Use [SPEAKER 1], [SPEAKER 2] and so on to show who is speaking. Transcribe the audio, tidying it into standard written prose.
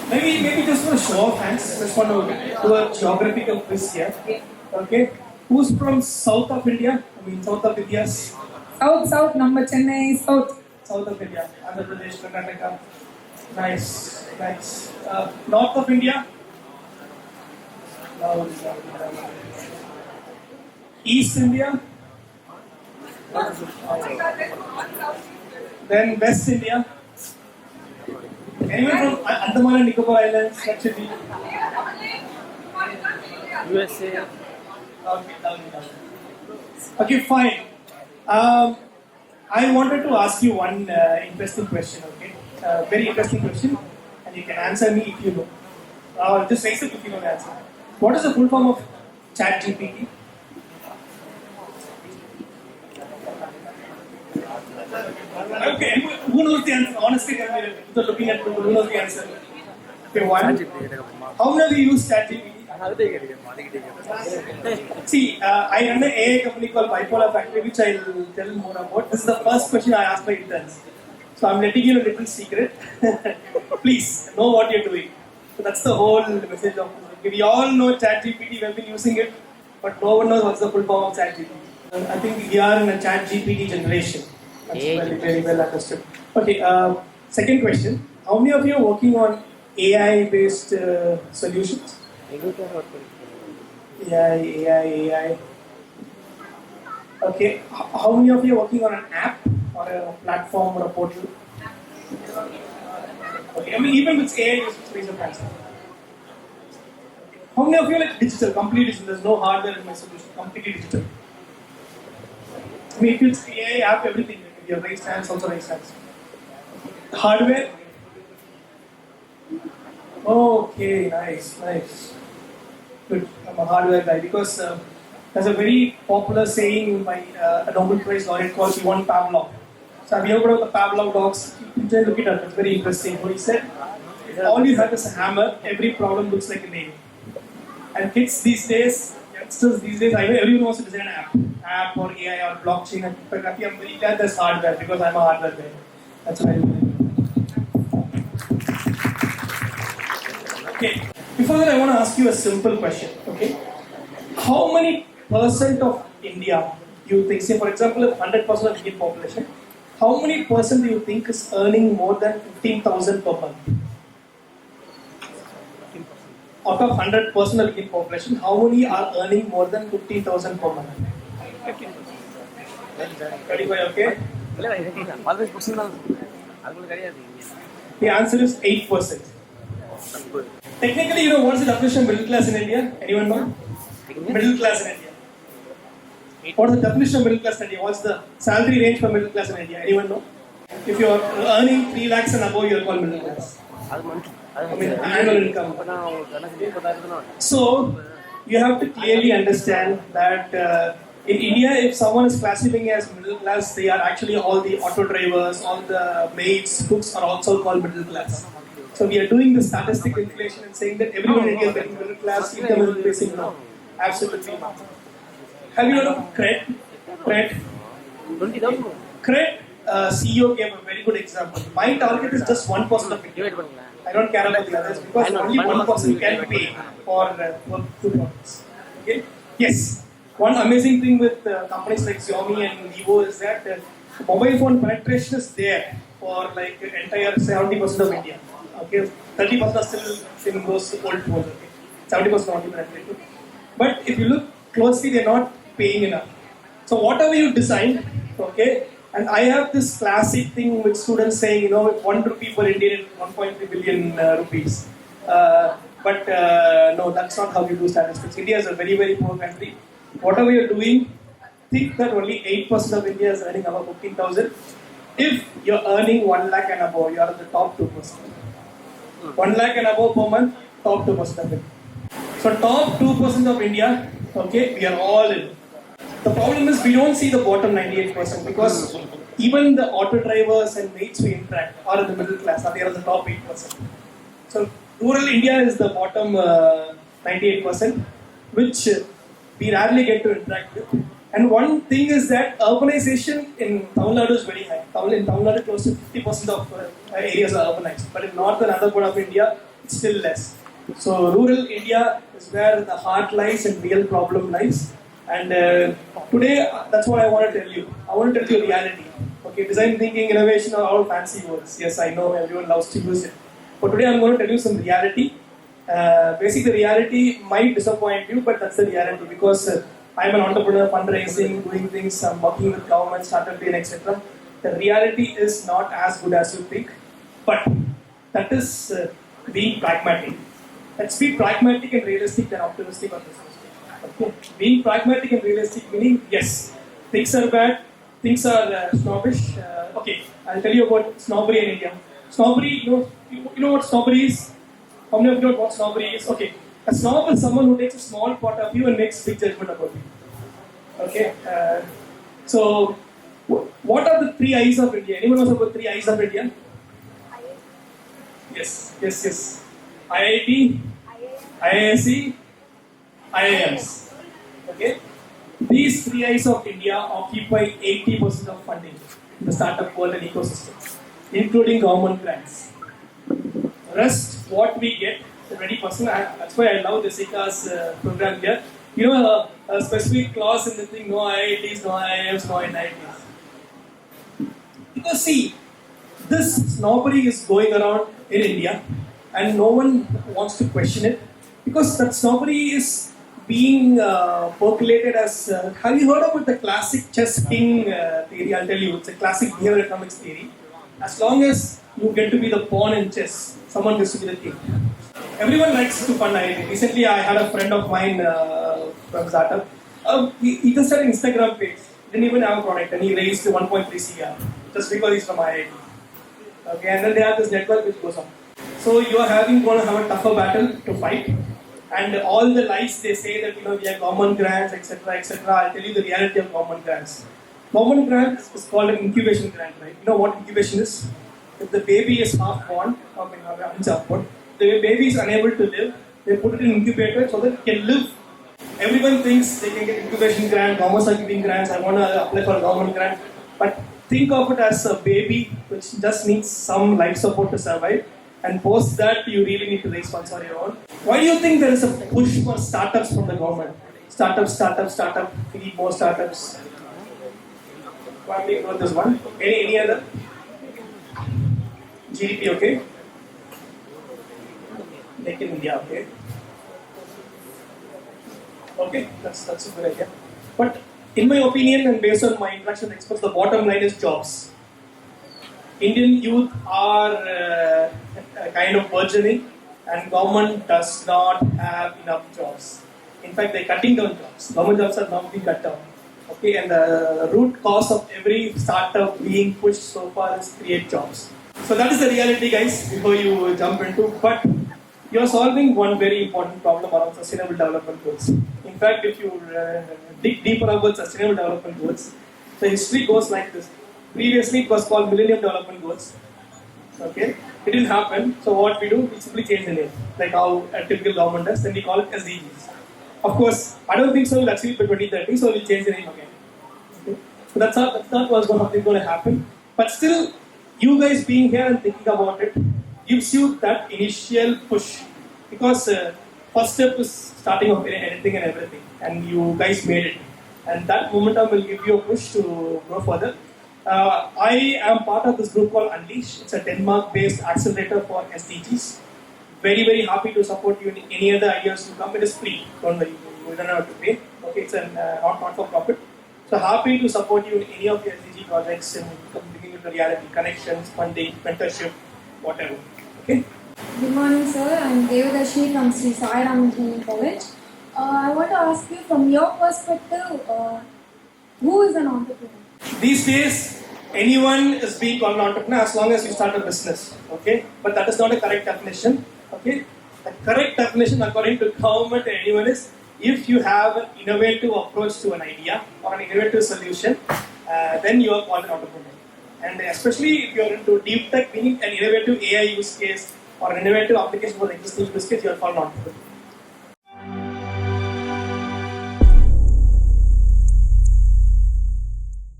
[SPEAKER 1] Maybe just for a show of hands, just want to do a geographical quiz here. Okay. Who's from south of India? I mean, south of India.
[SPEAKER 2] South, number Chennai, South.
[SPEAKER 1] South of India. Andhra Pradesh, Karnataka. Nice. North of India. East India. Then West India. Anyone from Andaman and Nicobar Islands? That should be.
[SPEAKER 3] USA.
[SPEAKER 1] Okay, fine. I wanted to ask you one interesting question, okay? Very interesting question, and you can answer me if you know. Just raise it if you know the answer. What is the full form of ChatGPT? Okay, who knows the answer? Honestly, without looking at who knows the answer? Okay, one. How many of you use ChatGPT? See, I run an AI company called Bipolar Factory, which I'll tell more about. This is the first question I ask my interns. So I'm letting you a little secret. Please, know what you're doing. So that's the whole message of this. We all know ChatGPT, we have been using it, but no one knows what's the full form of ChatGPT. I think we are in a ChatGPT generation. That's very well understood. Okay, second question. How many of you are working on AI-based solutions? AI. Okay, how many of you are working on an app or a platform or a portal? Okay, I mean even with AI, it's raise of answer. How many of you are like digital, complete digital? There's no hardware in my solution, completely digital. I mean if it's AI app, everything. If you have raised hands, also raised hands. Hardware? Okay, nice. Good. I'm a hardware guy because there's a very popular saying by a Nobel Prize laureate called Ivan Pavlov. So have you ever heard of the Pavlov dogs? Just look it up. It's very interesting. What he said, all you have is a hammer. Every problem looks like a nail. And kids these days, youngsters these days, I know everyone wants to design an app or AI or blockchain. And I'm very glad there's hardware because I'm a hardware guy. That's why I do it. Okay. Before that, I want to ask you a simple question. Okay. How many percent of India you think, say for example, if 100% of Indian population, how many percent do you think is earning more than 15,000 per month? Out of 100% of Indian population, how many are earning more than 15,000 per month? 35, okay? The answer is 8%. Technically, you know what's the definition of middle class in India? Anyone know? Middle class in India. What is the definition of middle class in India? What's the salary range for middle class in India? Anyone know? If you are earning 3 lakhs and above, you are called middle class. I mean, annual income. So, you have to clearly understand that in India, if someone is classifying as middle class, they are actually all the auto drivers, all the maids, cooks are also called middle class. So we are doing the statistic inflation and saying that everyone in India is getting middle class, income is increasing. No, absolutely not. Have you heard of CRED? CRED CEO gave a very good example. My target is just 1% of India. I don't care about the others because only 1% can pay for two products. Okay? Yes. One amazing thing with companies like Xiaomi and Vivo is that mobile phone penetration is there for like entire 70% of India. Okay, 30% are still in those old phones. Okay, 70% only penetrated. But if you look closely, they're not paying enough. So whatever you design, okay, and I have this classic thing with students saying, you know, 1 rupee per Indian is 1.3 billion rupees. But no, that's not how you do statistics. India is a very, very poor country. Whatever you're doing, think that only 8% of India is earning above 15,000. If you're earning 1 lakh and above, you are at the top 2%. 1 lakh and above per month, top 2% of it. So top 2% of India, okay, we are all in. The problem is we don't see the bottom 98% because even the auto drivers and maids we interact are in the middle class, they are at the top 8%. So rural India is the bottom 98%, which we rarely get to interact with. And one thing is that urbanization in Tamil Nadu is very high. In Tamil Nadu, close to 50% of areas are urbanized. But in north and other part of India, it's still less. So rural India is where the heart lies and real problem lies. And today, that's what I want to tell you. I want to tell you reality. Okay, design thinking, innovation are all fancy words. Yes, I know everyone loves to use it. But today I'm going to tell you some reality. Basically, the reality might disappoint you, but that's the reality because I'm an entrepreneur, fundraising, doing things, I'm working with government, startup, and etc. The reality is not as good as you think, but that is being pragmatic. Let's be pragmatic and realistic than optimistic or pessimistic. Okay? Being pragmatic and realistic meaning, yes, things are bad, things are snobbish. Okay, I'll tell you about snobbery in India. Snobbery, you know what snobbery is? How many of you know what snobbery is? Okay, a snob is someone who takes a small part of you and makes big judgment about you. Okay, so what are the three eyes of India? Anyone knows about three eyes of India? Yes. IIT, IISc, IIMs. Okay? These three eyes of India occupy 80% of funding in the startup world and ecosystem, including government grants. Rest, what we get, the 20%, that's why I love the Sika's program here. You know, a specific clause in the thing, no IITs, no IIMs, no NITs. Because see, this snobbery is going around in India and no one wants to question it because that snobbery is being percolated as have you heard about the classic chess king theory? I'll tell you, it's a classic behavioral economics theory. As long as you get to be the pawn in chess, someone gets to be the king. Everyone likes to fund IIT. Recently I had a friend of mine from Xartup. He just had an Instagram page, didn't even have a product, and he raised 1.3 CR just because he's from IIT. Okay, and then they have this network which goes on. So you are going to have a tougher battle to fight, and all the lies they say that we have government grants, etc. I'll tell you the reality of government grants. Government grants is called an incubation grant, right? You know what incubation is? If the baby is half born, the baby is unable to live, they put it in incubator so that it can live. Everyone thinks they can get incubation grant, governments are giving grants, I want to apply for a government grant. But think of it as a baby which just needs some life support to survive. And post that, you really need to raise funds on your own. Why do you think there is a push for startups from the government? Startup, we need more startups. Economic growth is one. Any other? GDP, okay? Make in India, okay? Okay, that's a good idea. But in my opinion and based on my interaction with experts, the bottom line is jobs. Indian youth are kind of burgeoning and government does not have enough jobs. In fact, they're cutting down jobs. Government jobs are now being cut down. Okay, and the root cause of every startup being pushed so far is create jobs. So that is the reality, guys, before you jump into. But you're solving one very important problem around sustainable development goals. In fact, if you dig deeper about sustainable development goals, the history goes like this. Previously, it was called Millennium Development Goals. Okay, it didn't happen. So what we do, we simply change the name, like how a typical government does. Then we call it SDGs. Of course, I don't think so. We'll achieve by 2030, so we'll change the name again. Okay? So that's not what's going to happen. But still, you guys being here and thinking about it gives you that initial push, because first step is starting off anything and everything, and you guys made it, and that momentum will give you a push to grow further. I am part of this group called Unleash. It's a Denmark-based accelerator for SDGs. Very, very happy to support you in any other ideas you come. It is free. Don't worry, you don't have to pay. Okay, it's not for profit. So happy to support you in any of your SDG projects and bringing it to reality, connections, funding, mentorship, whatever. Okay.
[SPEAKER 3] Good morning, sir. I'm Devadashi from Sri Sai Ram Engineering College. I want to ask you, from your perspective, who is an entrepreneur?
[SPEAKER 1] These days, anyone is being called an entrepreneur as long as you start a business. Okay, but that is not a correct definition. Okay, the correct definition according to government and anyone is, if you have an innovative approach to an idea or an innovative solution, then you are called an entrepreneur. And especially if you are into deep tech, meaning an innovative AI use case or an innovative application for the existing use case, you are called an entrepreneur.